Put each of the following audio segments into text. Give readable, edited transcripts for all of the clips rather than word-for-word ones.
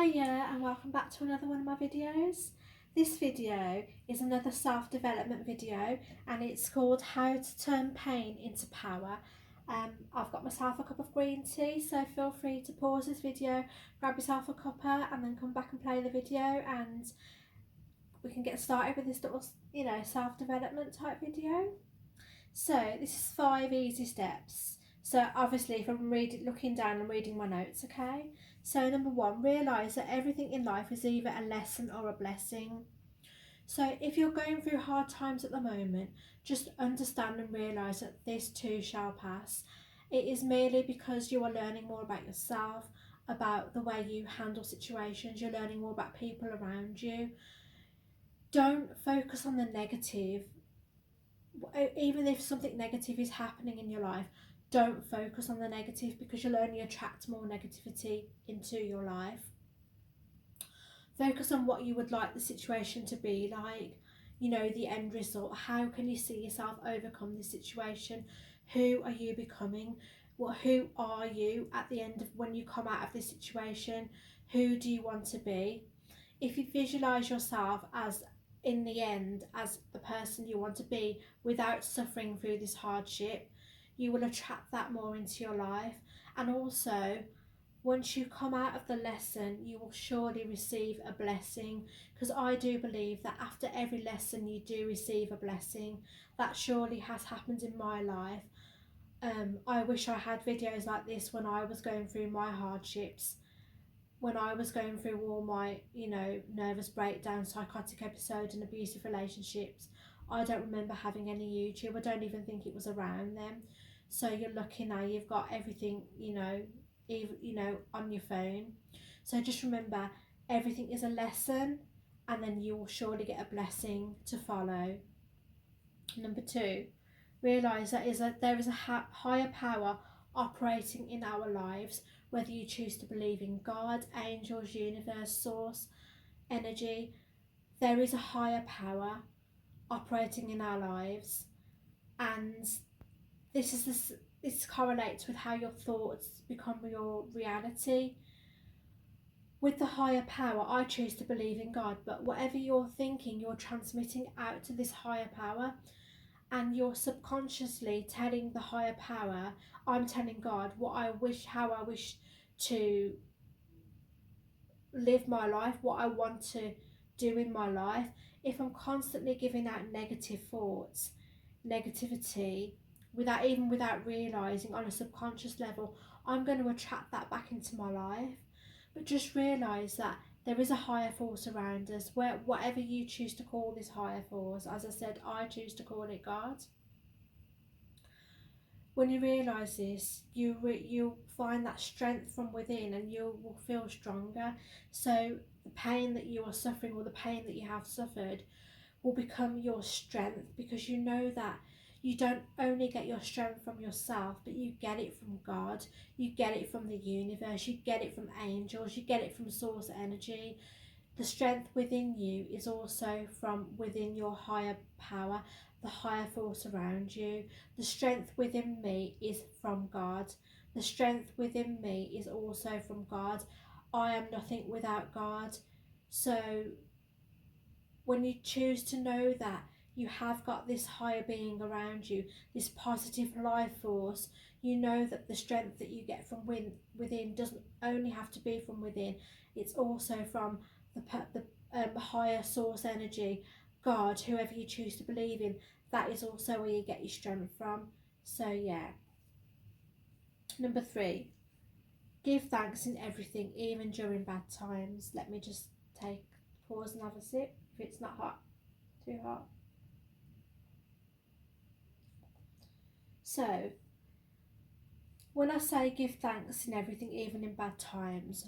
Hiya and welcome back to another one of my videos. This video is another self-development video and it's called How to Turn Pain into Power. I've got myself a cup of green tea, so feel free to pause this video, grab yourself a cuppa and then come back and play the video and we can get started with this little, self-development type video. So this is 5 easy steps. So obviously if I'm looking down and reading my notes, okay? So number 1, realise that everything in life is either a lesson or a blessing. So if you're going through hard times at the moment, just understand and realise that this too shall pass. It is merely because you are learning more about yourself, about the way you handle situations, you're learning more about people around you. Don't focus on the negative. Even if something negative is happening in your life, don't focus on the negative because you'll only attract more negativity into your life. Focus on what you would like the situation to be like, the end result. How can you see yourself overcome this situation? Who are you becoming? Who are you at the end of when you come out of this situation? Who do you want to be? If you visualise yourself as in the end as the person you want to be without suffering through this hardship, you will attract that more into your life. And also, once you come out of the lesson, you will surely receive a blessing, because I do believe that after every lesson you do receive a blessing. That surely has happened in my life. I wish I had videos like this when I was going through my hardships, when I was going through all my, nervous breakdown, psychotic episodes and abusive relationships. I don't remember having any YouTube. I don't even think it was around then. So you're lucky now you've got everything, on your phone. So just remember, everything is a lesson and then you will surely get a blessing to follow. Number 2, realise that there is a higher power operating in our lives, whether you choose to believe in God, angels, universe, source, energy. There is a higher power operating in our lives, and this correlates with how your thoughts become your reality. With the higher power, I choose to believe in God, but whatever you're thinking, you're transmitting out to this higher power, and you're subconsciously telling the higher power, I'm telling God how I wish to live my life, what I want to do in my life. If I'm constantly giving out negative thoughts, negativity, without realising on a subconscious level, I'm going to attract that back into my life. But just realise that there is a higher force around us, whatever you choose to call this higher force. As I said, I choose to call it God. When you realise this, you'll find that strength from within and you will feel stronger. So the pain that you are suffering, or the pain that you have suffered, will become your strength, because you know that you don't only get your strength from yourself, but you get it from God, you get it from the universe, you get it from angels, you get it from source energy. The strength within you is also from within your higher power, the higher force around you. The strength within me is from God. The strength within me is also from God. I am nothing without God. So when you choose to know that you have got this higher being around you, this positive life force, you know that the strength that you get from within doesn't only have to be from within, it's also from the higher source energy, God, whoever you choose to believe in. That is also where you get your strength from. So yeah. Number 3, give thanks in everything, even during bad times. Let me just pause and have a sip if it's not hot, too hot. So when I say give thanks in everything, even in bad times,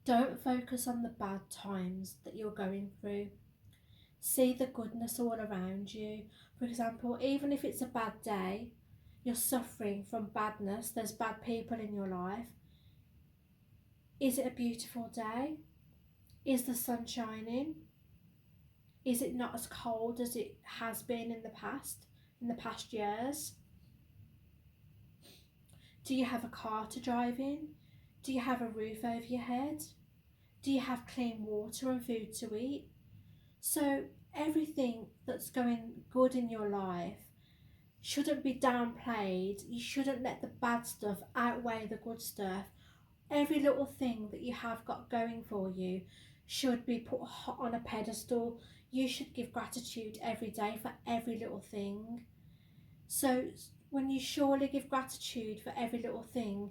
don't focus on the bad times that you're going through. See the goodness all around you. For example, even if it's a bad day, you're suffering from badness, there's bad people in your life. Is it a beautiful day? Is the sun shining? Is it not as cold as it has been in the past years? Do you have a car to drive in? Do you have a roof over your head? Do you have clean water and food to eat? So everything that's going good in your life shouldn't be downplayed. You shouldn't let the bad stuff outweigh the good stuff. Every little thing that you have got going for you should be put on a pedestal. You should give gratitude every day for every little thing. So when you surely give gratitude for every little thing,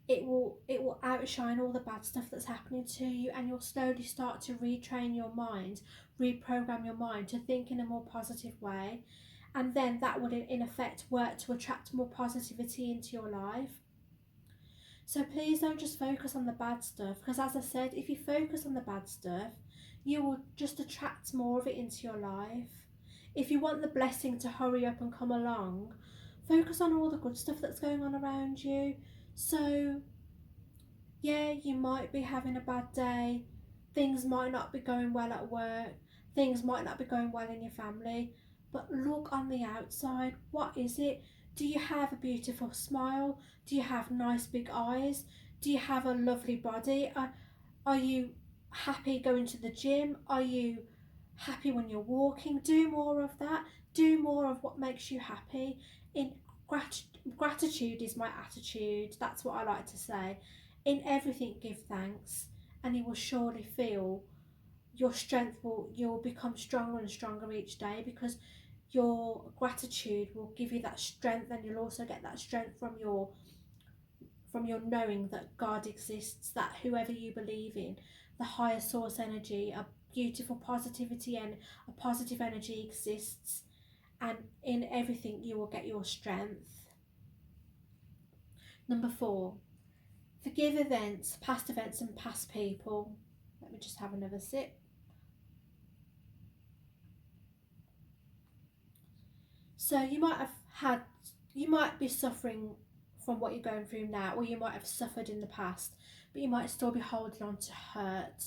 it will outshine all the bad stuff that's happening to you, and you'll slowly start to retrain your mind, reprogram your mind to think in a more positive way, and then that will in effect work to attract more positivity into your life. So please don't just focus on the bad stuff, because as I said, if you focus on the bad stuff, you will just attract more of it into your life. If you want the blessing to hurry up and come along, focus on all the good stuff that's going on around you. So yeah, you might be having a bad day, things might not be going well at work, things might not be going well in your family, but look on the outside. What is it? Do you have a beautiful smile? Do you have nice big eyes? Do you have a lovely body? Are you happy going to the gym? Are you happy when you're walking? Do more of that. Do more of what makes you happy. In gratitude is my attitude. That's what I like to say. In everything, give thanks, and you will surely feel your strength you'll become stronger and stronger each day, because your gratitude will give you that strength, and you'll also get that strength from your knowing that God exists, that whoever you believe in, the higher source energy, a beautiful positivity and a positive energy exists, and in everything you will get your strength. Number 4, forgive past events and past people. Let me just have another sip. So you might be suffering from what you're going through now, or you might have suffered in the past, but you might still be holding on to hurt.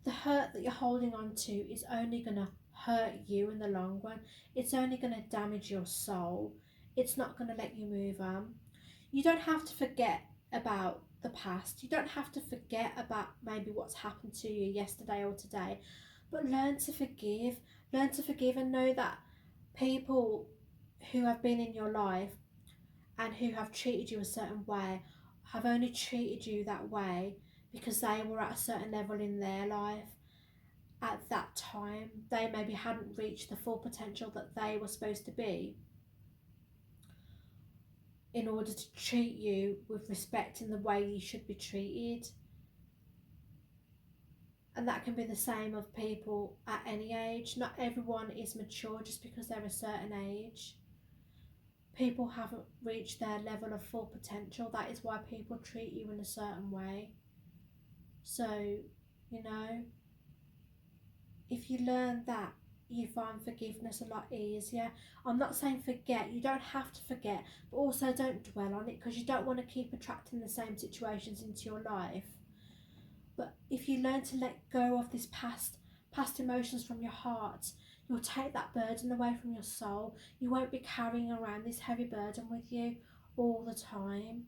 The hurt that you're holding on to is only going to hurt you in the long run. It's only going to damage your soul. It's not going to let you move on. You don't have to forget about the past. You don't have to forget about maybe what's happened to you yesterday or today, but learn to forgive. Learn to forgive and know that people who have been in your life and who have treated you a certain way have only treated you that way because they were at a certain level in their life at that time. They maybe hadn't reached the full potential that they were supposed to be in order to treat you with respect in the way you should be treated. And that can be the same of people at any age. Not everyone is mature just because they're a certain age. People haven't reached their level of full potential. That is why people treat you in a certain way. So, if you learn that, you find forgiveness a lot easier. I'm not saying forget. You don't have to forget, but also don't dwell on it, because you don't want to keep attracting the same situations into your life. But if you learn to let go of this past emotions from your heart, you'll take that burden away from your soul. You won't be carrying around this heavy burden with you all the time.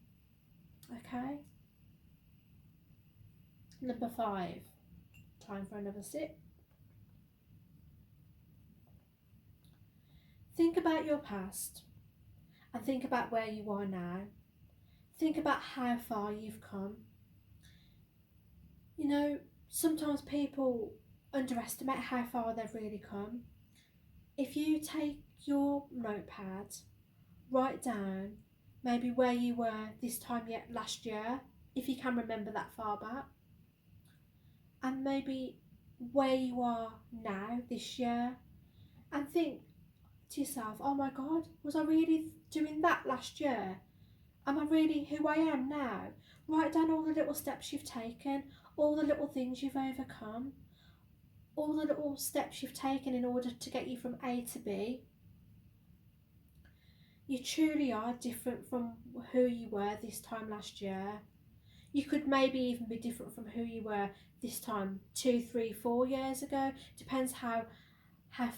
Okay? Number 5. Time for another sip. Think about your past and think about where you are now. Think about how far you've come. Sometimes people underestimate how far they've really come. If you take your notepad, write down maybe where you were this time last year, if you can remember that far back, and maybe where you are now this year, and think to yourself, oh my God, was I really doing that last year? Am I really who I am now? Write down all the little steps you've taken, all the little things you've overcome, all the little steps you've taken in order to get you from A to B. You truly are different from who you were this time last year. You could maybe even be different from who you were this time 2, 3, 4 years ago. Depends how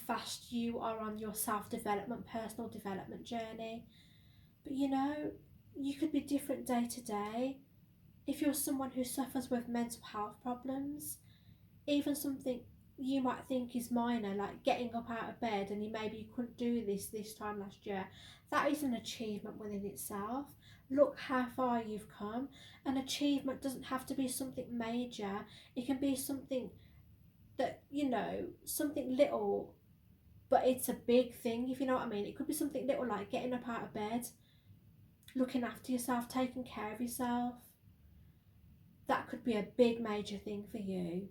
fast you are on your self-development, personal development journey. But you could be different day to day. if you're someone who suffers with mental health problems, even something you might think is minor, like getting up out of bed, and maybe you couldn't do this time last year, that is an achievement within itself. Look how far you've come. An achievement doesn't have to be something major. It can be something that, you know, something little, but it's a big thing, if you know what I mean. It could be something little like getting up out of bed, looking after yourself, taking care of yourself. That could be a big major thing for you.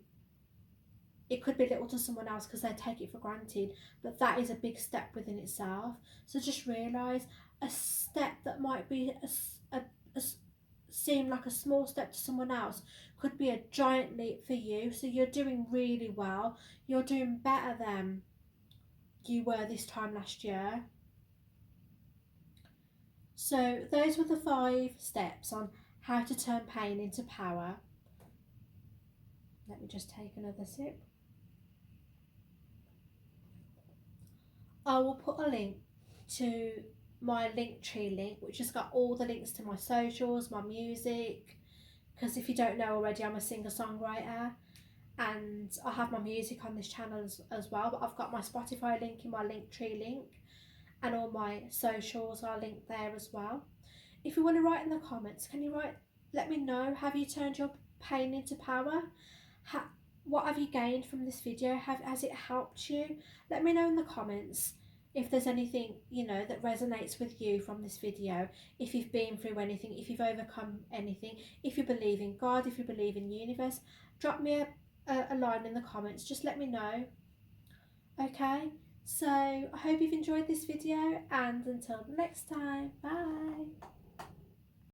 It could be little to someone else because they take it for granted, but that is a big step within itself. So just realise a step that might be seem like a small step to someone else could be a giant leap for you. So you're doing really well. You're doing better than you were this time last year. So those were the 5 steps on how to turn pain into power. Let me just take another sip. I will put a link to my Linktree link, which has got all the links to my socials, my music, because if you don't know already, I'm a singer-songwriter and I have my music on this channel as well, but I've got my Spotify link in my Linktree link, and all my socials are linked there as well. If you want to write in the comments, can you let me know, have you turned your pain into power? What have you gained from this video? Has it helped you? Let me know in the comments if there's anything, you know, that resonates with you from this video. If you've been through anything, if you've overcome anything, if you believe in God, if you believe in the universe, drop me a line in the comments. Just let me know. Okay, so I hope you've enjoyed this video, and until the next time, bye.